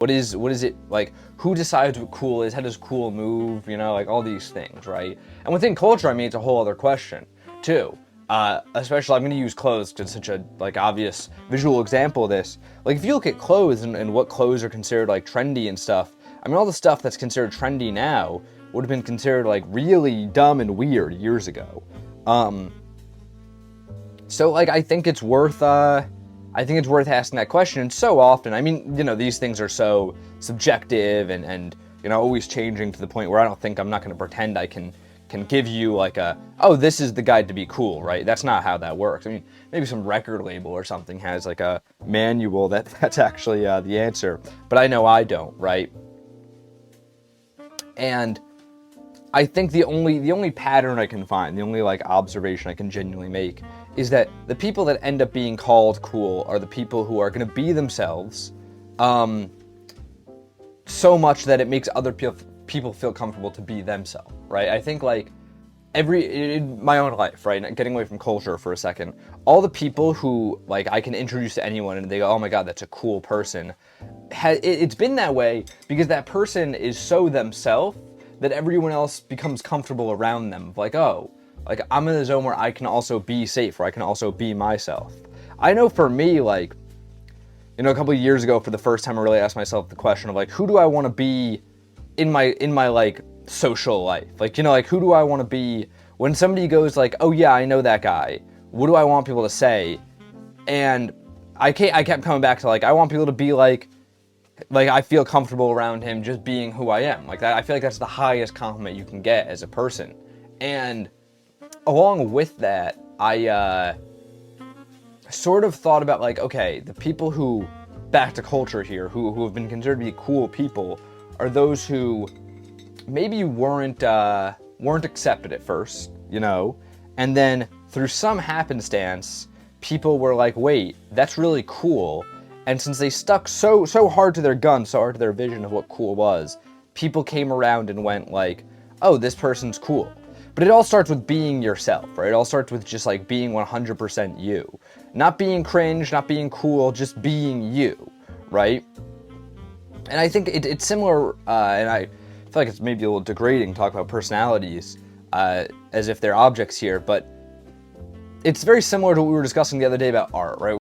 What is it like? Who decides what cool is? How does cool move? You know, like all these things, right? And within culture, I mean, it's a whole other question too. Especially, I'm going to use clothes because it's such a like obvious visual example of this. Like if you look at clothes and what clothes are considered like trendy and stuff, I mean, all the stuff that's considered trendy now would have been considered like really dumb and weird years ago. So like I think it's worth asking that question. And so often, I mean, you know, these things are so subjective and you know, always changing to the point where I'm not going to pretend I can give you like oh, this is the guide to be cool, right? That's not how that works. I mean, maybe some record label or something has like a manual that's actually the answer, but I know I don't, right? And I think the only pattern I can find, the only like observation I can genuinely make is that the people that end up being called cool are the people who are going to be themselves so much that it makes other people feel comfortable to be themselves, right? I think like in my own life, right, getting away from culture for a second, all the people who like I can introduce to anyone and they go, oh my god, that's a cool person, it's been that way because that person is so themselves that everyone else becomes comfortable around them. Like, oh, like I'm in a zone where I can also be safe, where I can also be myself. I know for me, like, you know, a couple of years ago, for the first time, I really asked myself the question of like, who do I want to be in my like social life? Like, you know, like who do I want to be when somebody goes like, oh yeah, I know that guy. What do I want people to say? And I kept coming back to like, I want people to be like I feel comfortable around him just being who I am. Like that, I feel like that's the highest compliment you can get as a person. And along with that, I sort of thought about like, okay, the people who, back to culture here, who have been considered to be cool people are those who maybe weren't accepted at first, you know, and then through some happenstance, people were like, wait, that's really cool. And since they stuck so hard to their gun, so hard to their vision of what cool was, people came around and went like, oh, this person's cool. But it all starts with being yourself, right? It all starts with just like being 100% you. Not being cringe, not being cool, just being you, right? And I think it's similar, and I feel like it's maybe a little degrading to talk about personalities as if they're objects here, but it's very similar to what we were discussing the other day about art, right?